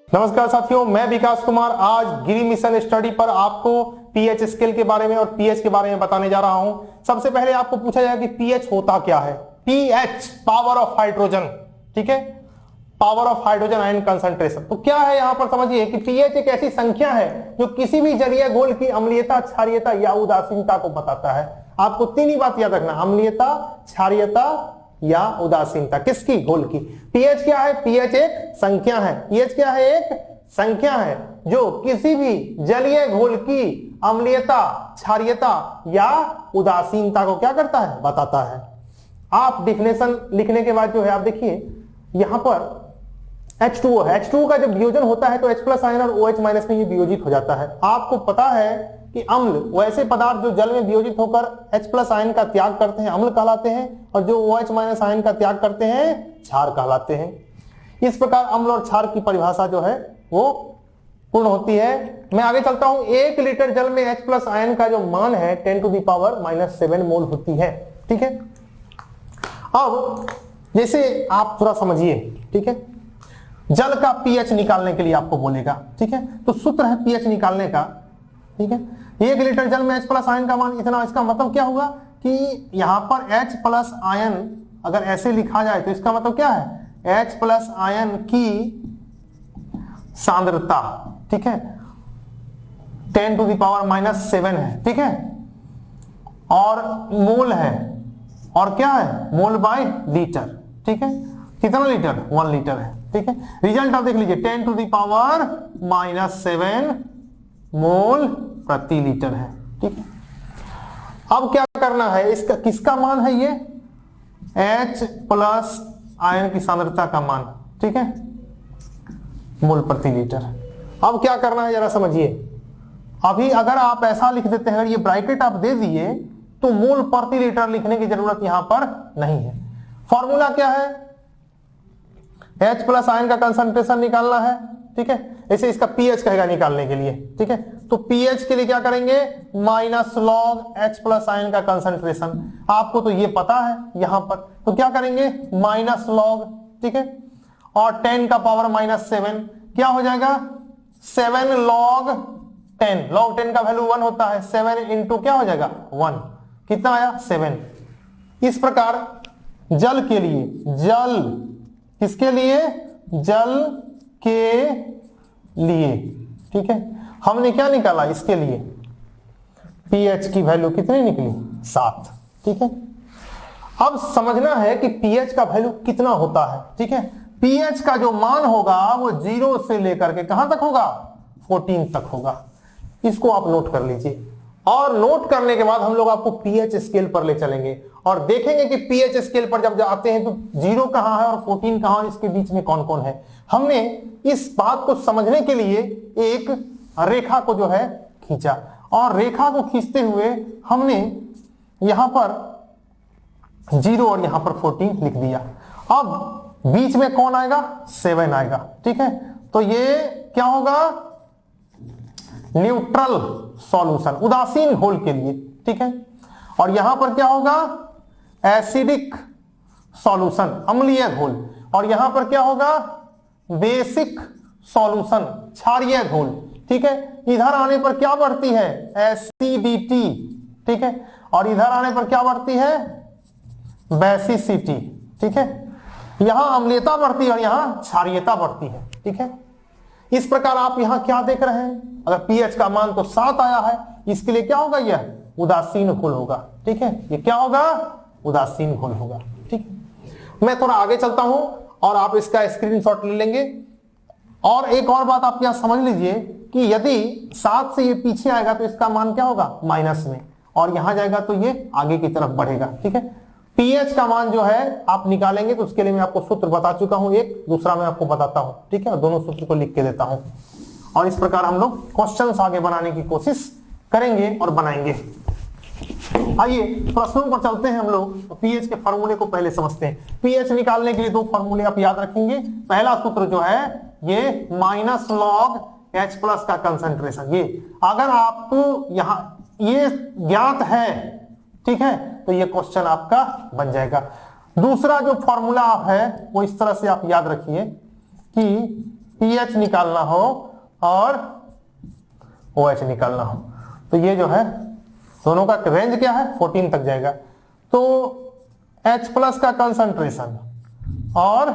नमस्कार साथियों, मैं विकास कुमार आज गिरी मिशन स्टडी पर आपको पीएच स्केल के बारे में और पीएच के बारे में बताने जा रहा हूं। सबसे पहले आपको पूछा जाएगा कि पीएच होता क्या है। पीएच पावर ऑफ हाइड्रोजन, ठीक है, power of hydrogen ion concentration. तो क्या है यहां पर समझिए कि पीएच एक ऐसी संख्या है जो किसी भी जलीय घोल की अम्लीयता, क्षारीयता या उदासीनता को बताता है। आपको तीन ही बात याद रखना, अम्लीयता, क्षारीयता या उदासीनता, किसकी? घोल की। पीएच क्या है? पीएच एक संख्या है। पीएच क्या है? एक संख्या है जो किसी भी जलीय घोल की अम्लीयता, क्षारीयता या उदासीनता को क्या करता है? बताता है। आप डिफिनेशन लिखने के बाद जो है आप देखिए यहां पर H2O है। H2O का जब वियोजन होता है तो H प्लस आयन और OH माइनस में ये वियोजित हो जाता है। आपको पता है कि अम्ल वैसे पदार्थ जो जल में वियोजित होकर H प्लस आयन का त्याग करते हैं अम्ल कहलाते हैं, और जो OH माइनस आयन का त्याग करते हैं क्षार कहलाते हैं। इस प्रकार अम्ल और क्षार की परिभाषा जो है वो पूर्ण होती है। मैं आगे चलता हूं। 1 लीटर जल में H प्लस आयन का जो मान है 10⁻⁻7 मोल होती है, ठीक है। अब जैसे आप थोड़ा समझिए, ठीक है, जल का पीएच निकालने के लिए आपको बोलेगा, ठीक है, तो सूत्र है पीएच निकालने का, ठीक है। 1 लीटर जल में H प्लस आयन का मान इतना, इसका मतलब क्या होगा कि यहां पर H प्लस आयन अगर ऐसे लिखा जाए तो इसका मतलब क्या है? H प्लस आयन की सांद्रता, ठीक है, 10⁻⁻7 है, ठीक है, और मोल है, और क्या है? मोल बाय लीटर, ठीक है। कितना लीटर? 1 लीटर है, ठीक है। रिजल्ट आप देख लीजिए 10⁻⁻7 मोल प्रति लीटर है, ठीक है। अब क्या करना है? इसका किसका मान है? ये H प्लस आयन की सांद्रता का मान, ठीक है, मोल प्रति लीटर। अब क्या करना है जरा समझिए। अभी अगर आप ऐसा लिख देते हैं, अगर ये ब्रैकेट आप दे दिए तो मोल प्रति लीटर लिखने की जरूरत यहां पर नहीं है। फॉर्मूला क्या है? H प्लस आयन का कंसंट्रेशन निकालना है, ठीक है। ऐसे इसका पीएच कहेगा निकालने के लिए, ठीक है। तो पीएच के लिए क्या करेंगे? Minus log H plus ion का कंसंट्रेशन। आपको तो ये पता है यहां पर, तो क्या करेंगे? माइनस लॉग, ठीक है, और 10⁻⁻7 क्या हो जाएगा? 7 लॉग 10। लॉग 10 का वैल्यू 1 होता है। 7 इंटू क्या हो जाएगा? 1। कितना आया? 7। इस प्रकार जल के लिए, जल किसके लिए? जल के लिए, ठीक है, हमने क्या निकाला? इसके लिए पीएच की वैल्यू कितनी निकली? 7, ठीक है। अब समझना है कि पीएच का वैल्यू कितना होता है, ठीक है। पीएच का जो मान होगा वो 0 से लेकर के कहां तक होगा? 14 तक होगा। इसको आप नोट कर लीजिए, और नोट करने के बाद हम लोग आपको पीएच स्केल पर ले चलेंगे और देखेंगे कि पीएच स्केल पर जब आते हैं तो 0 कहां है और 14 कहां, इसके बीच में कौन कौन है। हमने इस बात को समझने के लिए एक रेखा को जो है खींचा, और रेखा को खींचते हुए हमने यहां पर 0 और यहां पर 14 लिख दिया। अब बीच में कौन आएगा? 7 आएगा, ठीक है। तो ये क्या होगा? न्यूट्रल सॉल्यूशन, उदासीन घोल के लिए, ठीक है। और यहां पर क्या होगा? एसिडिक सॉल्यूशन, अम्लीय घोल। और यहां पर क्या होगा? बेसिक सॉल्यूशन, क्षारीय घोल, ठीक है। इधर आने पर क्या बढ़ती है? एसिडिटी, ठीक है, और इधर आने पर क्या बढ़ती है? बेसिसिटी, ठीक है। यहां अम्लीयता बढ़ती है और यहां क्षारीयता बढ़ती है, ठीक है। इस प्रकार आप यहां क्या देख रहे हैं? अगर पीएच का मान तो 7 आया है, इसके लिए क्या होगा? यह उदासीन घोल होगा, ठीक है। ये क्या होगा? उदासीन घोल होगा, ठीक है। मैं थोड़ा आगे चलता हूं और आप इसका स्क्रीनशॉट ले लेंगे। और एक और बात आप यहां समझ लीजिए कि यदि 7 से ये पीछे आएगा तो इसका मान क्या होगा? माइनस में, और यहां जाएगा तो ये आगे की तरफ बढ़ेगा, ठीक है। पीएच का मान जो है आप निकालेंगे तो उसके लिए मैं आपको सूत्र बता चुका हूं, एक दूसरा मैं आपको बताता हूं, ठीक है, और दोनों सूत्र को लिख के देता हूं। और इस प्रकार हम लोग क्वेश्चंस आगे बनाने की कोशिश करेंगे और बनाएंगे। आइए प्रश्नों पर चलते हैं हम लोग। तो पीएच के फार्मूले को पहले समझते हैं। पीएच निकालने के लिए 2 फार्मूले आप याद रखेंगे। पहला सूत्र जो है ये माइनस लॉग H प्लस का कंसंट्रेशन। ये अगर आपको यहां ये ज्ञात है, ठीक है, तो ये क्वेश्चन आपका बन जाएगा। दूसरा जो फॉर्मूला आप है वो इस तरह से आप याद रखिए कि पीएच निकालना हो और OH निकालना हो, तो ये जो है दोनों का रेंज क्या है, 14 तक जाएगा। तो H प्लस का कंसंट्रेशन और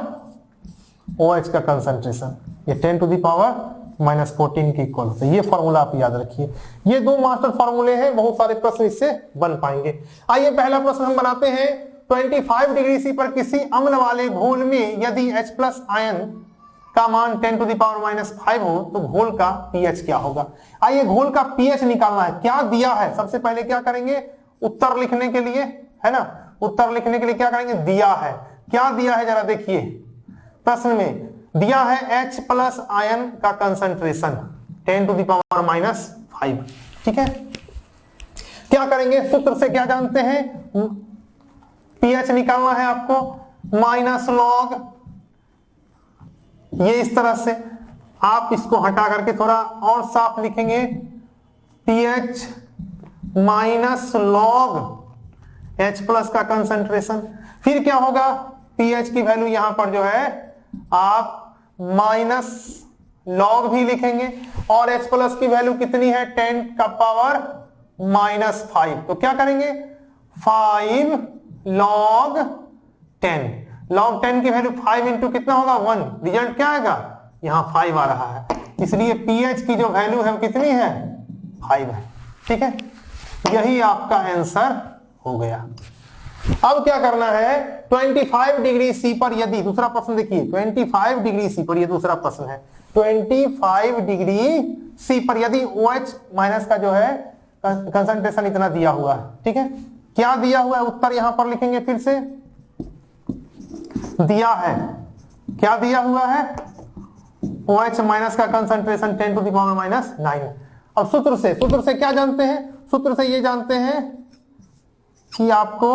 OH का कंसंट्रेशन ये 10 टू द पावर माइनस 14 के इक्वल होता है। ये फॉर्मूला आप याद रखिए। ये दो मास्टर फॉर्मूले हैं, बहुत सारे प्रश्न इससे बन पाएंगे। आइए पहला प्रश्न हम बनाते हैं। 25 डिग्री सी पर किसी अम्ल वाले घोल में यदि H प्लस आयन का मान 10 टू द पावर माइनस 5 हो तो घोल का पीएच क्या होगा। आइए घोल का पीएच निकालना है। क्या दिया है, सबसे पहले क्या करेंगे, उत्तर लिखने के लिए, है ना, उत्तर लिखने के लिए क्या करेंगे, दिया है। क्या दिया है जरा देखिए, प्रश्न में दिया है H प्लस आयन का concentration 10 to the power minus 5। ठीक है, क्या करेंगे, सूत्र से क्या जानते हैं, पीएच निकालना है आपको, माइनस लॉग, ये इस तरह से आप इसको हटा करके थोड़ा और साफ लिखेंगे, pH minus log H plus का कंसंट्रेशन। फिर क्या होगा, पीएच की वैल्यू यहां पर जो है आप माइनस लॉग भी लिखेंगे और H प्लस की वैल्यू कितनी है, 10 का पावर माइनस 5। तो क्या करेंगे, 5 लॉग 10, लॉग 10 की वैल्यू 5 इंटू कितना होगा 1, रिजल्ट क्या आएगा, यहां 5 आ रहा है, इसलिए पीएच की जो वैल्यू है कितनी है, 5 है। ठीक है, यही आपका आंसर हो गया। अब क्या करना है, 25 डिग्री सी पर यदि, दूसरा प्रश्न देखिए, 25 डिग्री सी पर, यह दूसरा प्रश्न है, 25 डिग्री सी पर यदि OH माइनस का जो है कंसंट्रेशन इतना दिया हुआ है। ठीक है, क्या दिया हुआ है, उत्तर यहां पर लिखेंगे, फिर से दिया है, क्या दिया हुआ है, OH माइनस का concentration 10 to the power minus 9। अब सूत्र से क्या जानते हैं, सूत्र से ये जानते हैं कि आपको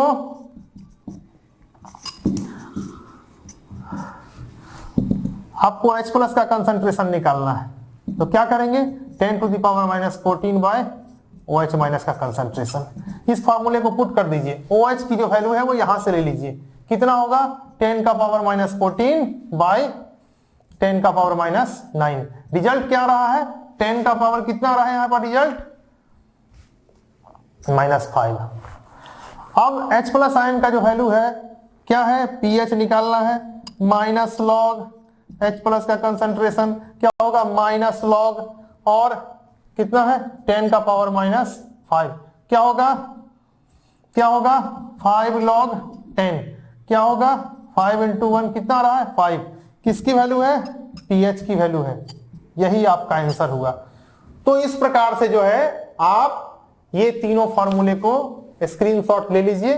H प्लस का कंसंट्रेशन निकालना है। तो क्या करेंगे, 10 to the power minus 14 by OH minus का कंसंट्रेशन। इस फॉर्मूले को पुट कर दीजिए, OH की जो वैल्यू है वो यहां से ले लीजिए, कितना होगा, 10 का पावर माइनस 14 बाय 10 का पावर माइनस 9। रिजल्ट क्या रहा है, 10 का पावर कितना रहा है यहां पर रिजल्ट, -5। अब H प्लस आयन का जो वैल्यू है क्या है, पीएच निकालना है, माइनस लॉग H प्लस का कंसंट्रेशन क्या होगा, माइनस लॉग और कितना है 10 का पावर माइनस 5, क्या होगा 5 लॉग 10, क्या होगा 5 इंटू 1 कितना रहा है 5, किसकी वैल्यू है, पीएच की वैल्यू है। यही आपका आंसर हुआ। तो इस प्रकार से जो है आप ये तीनों फॉर्मूले को स्क्रीनशॉट ले लीजिए,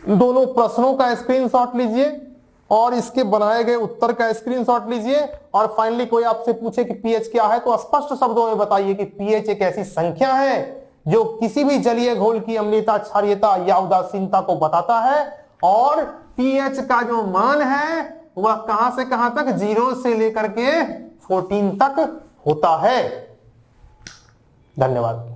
दोनों प्रश्नों का स्क्रीनशॉट लीजिए और इसके बनाए गए उत्तर का स्क्रीनशॉट लीजिए और फाइनली कोई आपसे पूछे कि पीएच क्या है तो स्पष्ट शब्दों में बताइए कि पीएच एक ऐसी संख्या है जो किसी भी जलीय घोल की अम्लीयता, क्षारीयता या उदासीनता को बताता है और पीएच का जो मान है वह कहां से कहां तक, 0 से लेकर के 14 तक होता है। धन्यवाद।